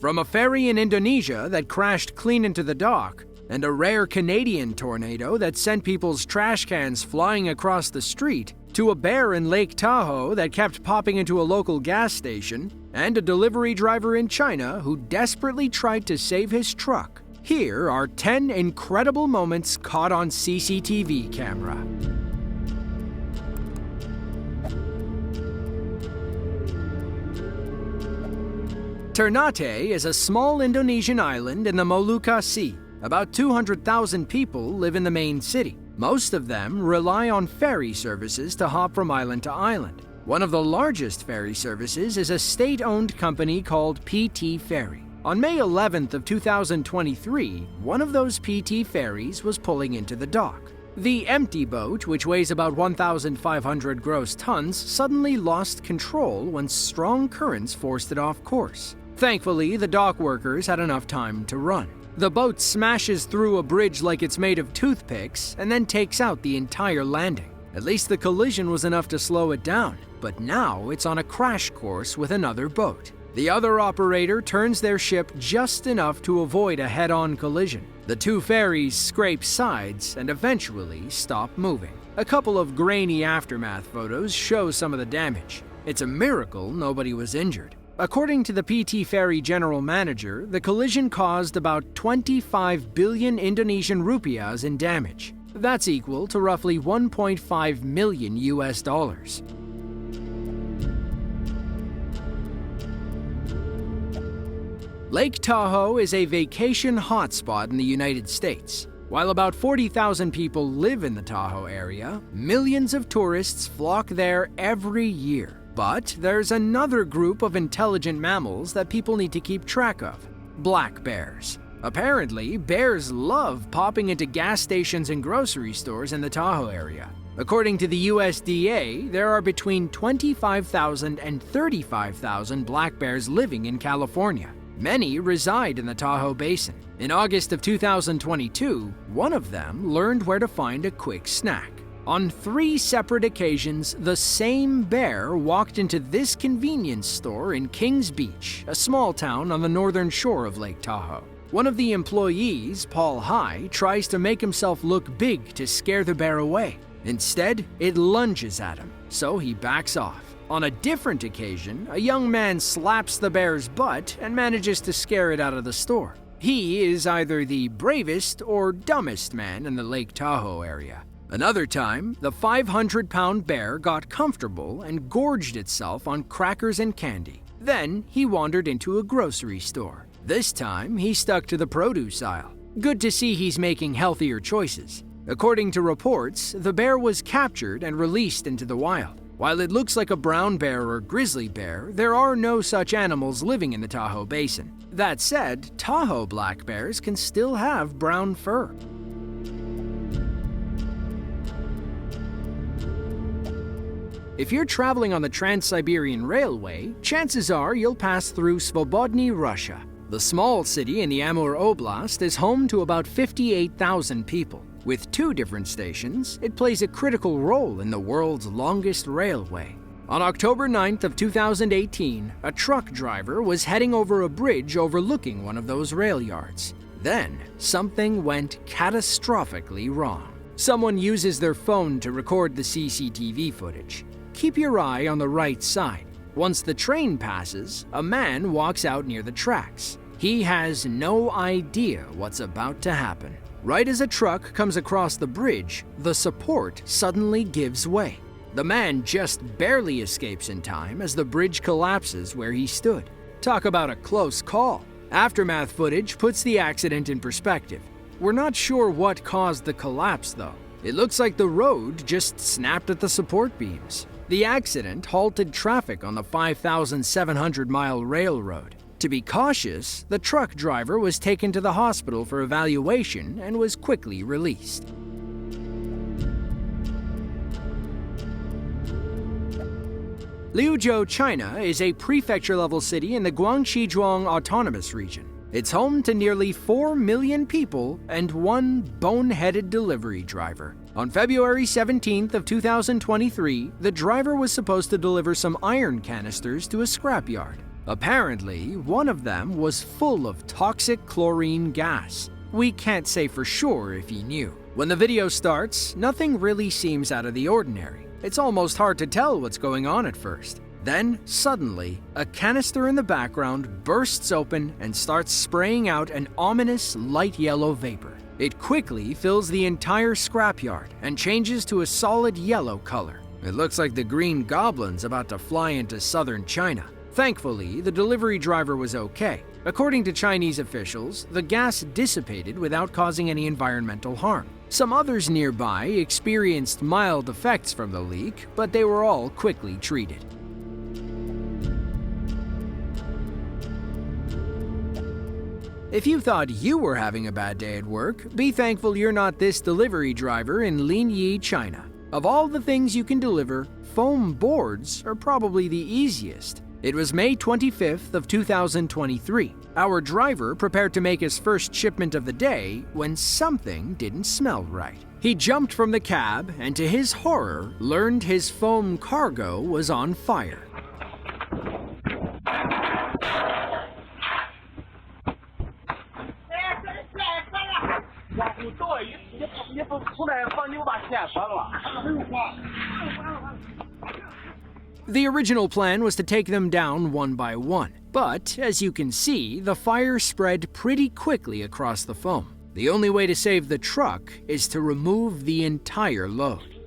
From a ferry in Indonesia that crashed clean into the dock, and a rare Canadian tornado that sent people's trash cans flying across the street, to a bear in Lake Tahoe that kept popping into a local gas station, and a delivery driver in China who desperately tried to save his truck. Here are 10 incredible moments caught on CCTV camera. Ternate is a small Indonesian island in the Molucca Sea. About 200,000 people live in the main city. Most of them rely on ferry services to hop from island to island. One of the largest ferry services is a state-owned company called PT Ferry. On May 11th of 2023, one of those PT ferries was pulling into the dock. The empty boat, which weighs about 1,500 gross tons, suddenly lost control when strong currents forced it off course. Thankfully, the dock workers had enough time to run. The boat smashes through a bridge like it's made of toothpicks and then takes out the entire landing. At least the collision was enough to slow it down, but now it's on a crash course with another boat. The other operator turns their ship just enough to avoid a head-on collision. The two ferries scrape sides and eventually stop moving. A couple of grainy aftermath photos show some of the damage. It's a miracle nobody was injured. According to the PT Ferry general manager, the collision caused about 25 billion Indonesian rupiahs in damage. That's equal to roughly 1.5 million US dollars. Lake Tahoe is a vacation hotspot in the United States. While about 40,000 people live in the Tahoe area, millions of tourists flock there every year. But there's another group of intelligent mammals that people need to keep track of: black bears. Apparently, bears love popping into gas stations and grocery stores in the Tahoe area. According to the USDA, there are between 25,000 and 35,000 black bears living in California. Many reside in the Tahoe Basin. In August of 2022, one of them learned where to find a quick snack. On 3 separate occasions, the same bear walked into this convenience store in Kings Beach, a small town on the northern shore of Lake Tahoe. One of the employees, Paul High, tries to make himself look big to scare the bear away. Instead, it lunges at him, so he backs off. On a different occasion, a young man slaps the bear's butt and manages to scare it out of the store. He is either the bravest or dumbest man in the Lake Tahoe area. Another time, the 500-pound bear got comfortable and gorged itself on crackers and candy. Then he wandered into a grocery store. This time, he stuck to the produce aisle. Good to see he's making healthier choices. According to reports, the bear was captured and released into the wild. While it looks like a brown bear or grizzly bear, there are no such animals living in the Tahoe Basin. That said, Tahoe black bears can still have brown fur. If you're traveling on the Trans-Siberian Railway, chances are you'll pass through Svobodny, Russia. The small city in the Amur Oblast is home to about 58,000 people. With 2 different stations, it plays a critical role in the world's longest railway. On October 9th of 2018, a truck driver was heading over a bridge overlooking one of those rail yards. Then, something went catastrophically wrong. Someone uses their phone to record the CCTV footage. Keep your eye on the right side. Once the train passes, a man walks out near the tracks. He has no idea what's about to happen. Right as a truck comes across the bridge, the support suddenly gives way. The man just barely escapes in time as the bridge collapses where he stood. Talk about a close call. Aftermath footage puts the accident in perspective. We're not sure what caused the collapse, though. It looks like the road just snapped at the support beams. The accident halted traffic on the 5,700-mile railroad. To be cautious, the truck driver was taken to the hospital for evaluation and was quickly released. Liuzhou, China is a prefecture-level city in the Guangxi-Zhuang Autonomous Region. It's home to nearly 4 million people and one boneheaded delivery driver. On February 17th of 2023, the driver was supposed to deliver some iron canisters to a scrapyard. Apparently, one of them was full of toxic chlorine gas. We can't say for sure if he knew. When the video starts, nothing really seems out of the ordinary. It's almost hard to tell what's going on at first. Then, suddenly, a canister in the background bursts open and starts spraying out an ominous light yellow vapor. It quickly fills the entire scrapyard and changes to a solid yellow color. It looks like the Green Goblin's about to fly into southern China. Thankfully, the delivery driver was okay. According to Chinese officials, the gas dissipated without causing any environmental harm. Some others nearby experienced mild effects from the leak, but they were all quickly treated. If you thought you were having a bad day at work, be thankful you're not this delivery driver in Linyi, China. Of all the things you can deliver, foam boards are probably the easiest. It was May 25th of 2023. Our driver prepared to make his first shipment of the day when something didn't smell right. He jumped from the cab and to his horror learned his foam cargo was on fire. The original plan was to take them down one by one, but as you can see, the fire spread pretty quickly across the foam. The only way to save the truck is to remove the entire load.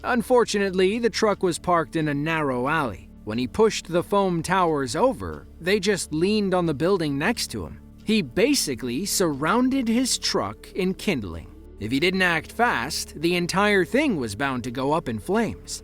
Unfortunately, the truck was parked in a narrow alley. When he pushed the foam towers over, they just leaned on the building next to him. He basically surrounded his truck in kindling. If he didn't act fast, the entire thing was bound to go up in flames.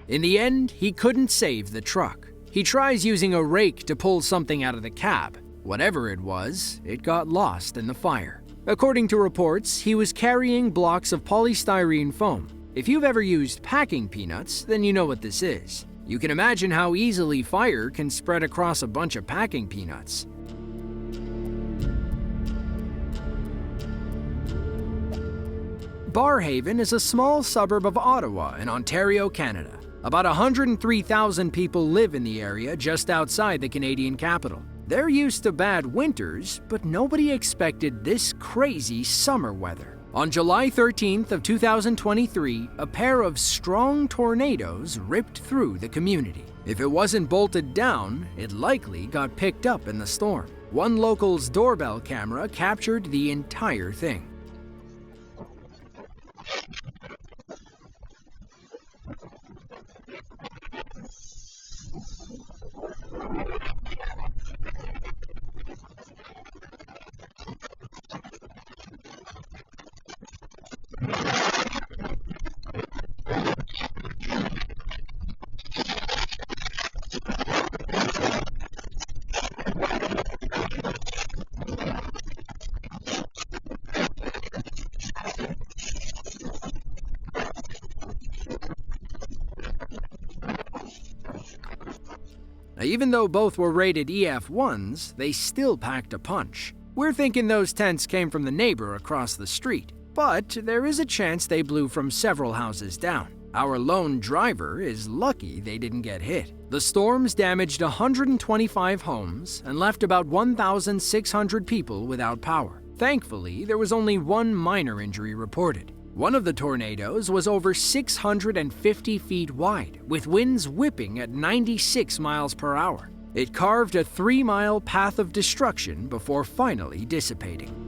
In the end, he couldn't save the truck. He tries using a rake to pull something out of the cab. Whatever it was, it got lost in the fire. According to reports, he was carrying blocks of polystyrene foam. If you've ever used packing peanuts, then you know what this is. You can imagine how easily fire can spread across a bunch of packing peanuts. Barhaven is a small suburb of Ottawa in Ontario, Canada. About 103,000 people live in the area just outside the Canadian capital. They're used to bad winters, but nobody expected this crazy summer weather. On July 13th of 2023, a pair of strong tornadoes ripped through the community. If it wasn't bolted down, it likely got picked up in the storm. One local's doorbell camera captured the entire thing. Even though both were rated EF1s, they still packed a punch. We're thinking those tents came from the neighbor across the street, but there is a chance they blew from several houses down. Our lone driver is lucky they didn't get hit. The storms damaged 125 homes and left about 1,600 people without power. Thankfully, there was only one minor injury reported. One of the tornadoes was over 650 feet wide, with winds whipping at 96 miles per hour. It carved a 3-mile path of destruction before finally dissipating.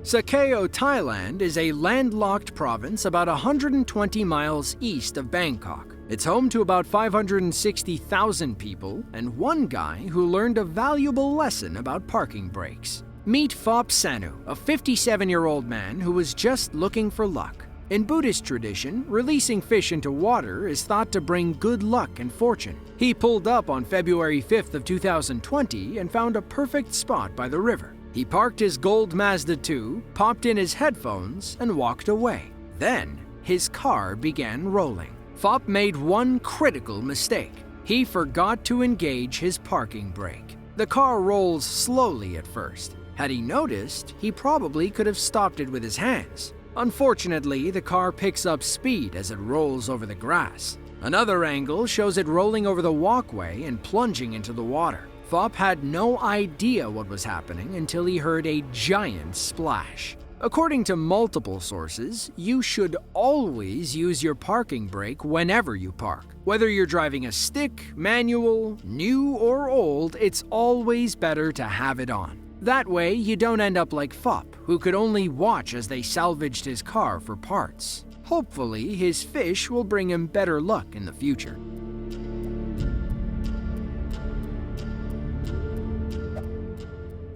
Sakeo, Thailand is a landlocked province about 120 miles east of Bangkok. It's home to about 560,000 people and one guy who learned a valuable lesson about parking brakes. Meet Phop Sanu, a 57-year-old man who was just looking for luck. In Buddhist tradition, releasing fish into water is thought to bring good luck and fortune. He pulled up on February 5th of 2020 and found a perfect spot by the river. He parked his gold Mazda 2, popped in his headphones, and walked away. Then, his car began rolling. Phop made one critical mistake. He forgot to engage his parking brake. The car rolls slowly at first. Had he noticed, he probably could have stopped it with his hands. Unfortunately, the car picks up speed as it rolls over the grass. Another angle shows it rolling over the walkway and plunging into the water. Phop had no idea what was happening until he heard a giant splash. According to multiple sources, you should always use your parking brake whenever you park. Whether you're driving a stick, manual, new or old, it's always better to have it on. That way, you don't end up like Phop, who could only watch as they salvaged his car for parts. Hopefully, his fish will bring him better luck in the future.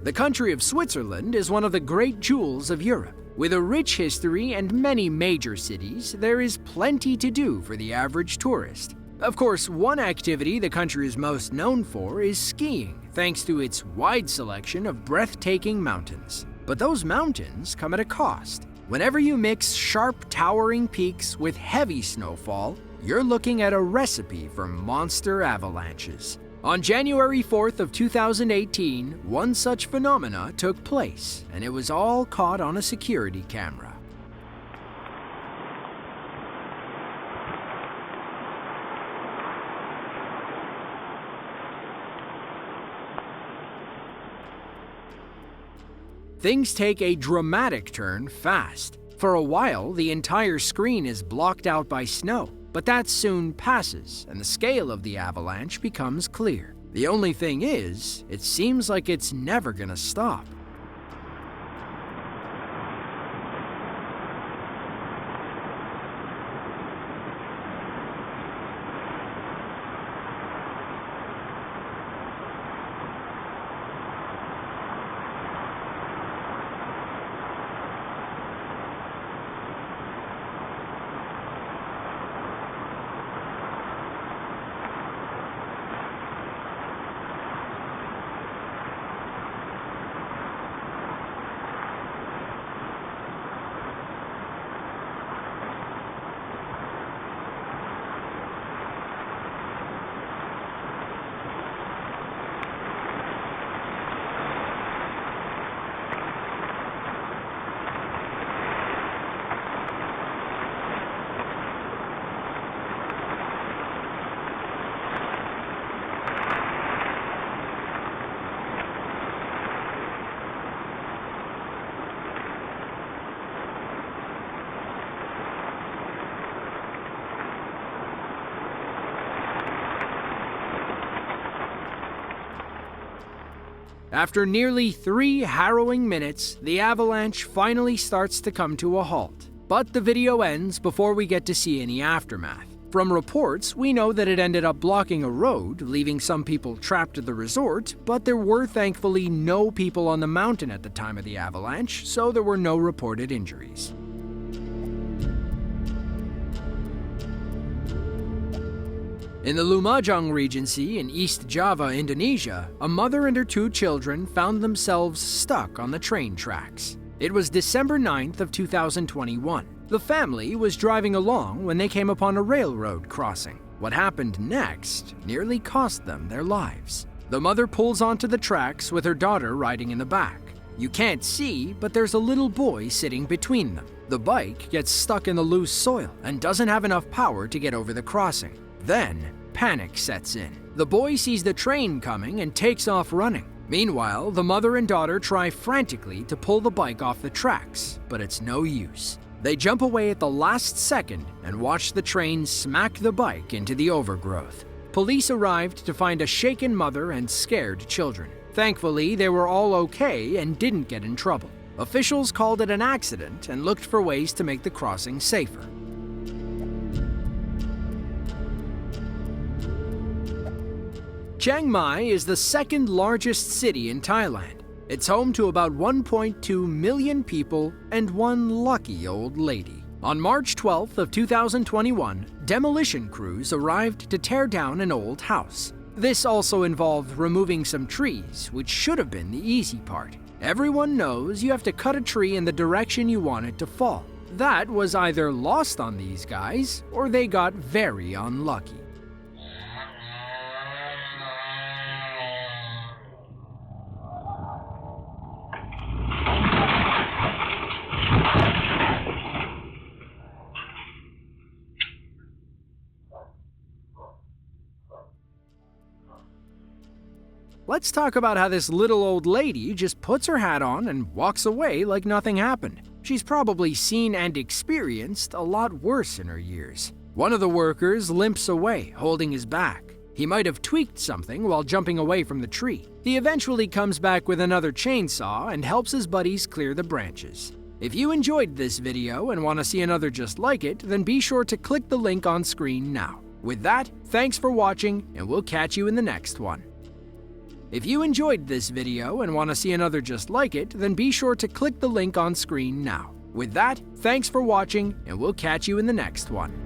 The country of Switzerland is one of the great jewels of Europe. With a rich history and many major cities, there is plenty to do for the average tourist. Of course, one activity the country is most known for is skiing, thanks to its wide selection of breathtaking mountains. But those mountains come at a cost. Whenever you mix sharp, towering peaks with heavy snowfall, you're looking at a recipe for monster avalanches. On January 4th of 2018, one such phenomena took place, and it was all caught on a security camera. Things take a dramatic turn fast. For a while, the entire screen is blocked out by snow. But that soon passes, and the scale of the avalanche becomes clear. The only thing is, it seems like it's never gonna stop. After nearly 3 harrowing minutes, the avalanche finally starts to come to a halt. But the video ends before we get to see any aftermath. From reports, we know that it ended up blocking a road, leaving some people trapped at the resort, but there were thankfully no people on the mountain at the time of the avalanche, so there were no reported injuries. In the Lumajang Regency in East Java, Indonesia, a mother and her 2 children found themselves stuck on the train tracks. It was December 9th of 2021. The family was driving along when they came upon a railroad crossing. What happened next nearly cost them their lives. The mother pulls onto the tracks with her daughter riding in the back. You can't see, but there's a little boy sitting between them. The bike gets stuck in the loose soil and doesn't have enough power to get over the crossing. Then, panic sets in. The boy sees the train coming and takes off running. Meanwhile, the mother and daughter try frantically to pull the bike off the tracks, but it's no use. They jump away at the last second and watch the train smack the bike into the overgrowth. Police arrived to find a shaken mother and scared children. Thankfully, they were all okay and didn't get in trouble. Officials called it an accident and looked for ways to make the crossing safer. Chiang Mai is the second largest city in Thailand. It's home to about 1.2 million people and one lucky old lady. On March 12th of 2021, demolition crews arrived to tear down an old house. This also involved removing some trees, which should have been the easy part. Everyone knows you have to cut a tree in the direction you want it to fall. That was either lost on these guys, or they got very unlucky. Let's talk about how this little old lady just puts her hat on and walks away like nothing happened. She's probably seen and experienced a lot worse in her years. One of the workers limps away, holding his back. He might have tweaked something while jumping away from the tree. He eventually comes back with another chainsaw and helps his buddies clear the branches. If you enjoyed this video and want to see another just like it, then be sure to click the link on screen now. With that, thanks for watching, and we'll catch you in the next one. If you enjoyed this video and want to see another just like it, then be sure to click the link on screen now. With that, thanks for watching, and we'll catch you in the next one.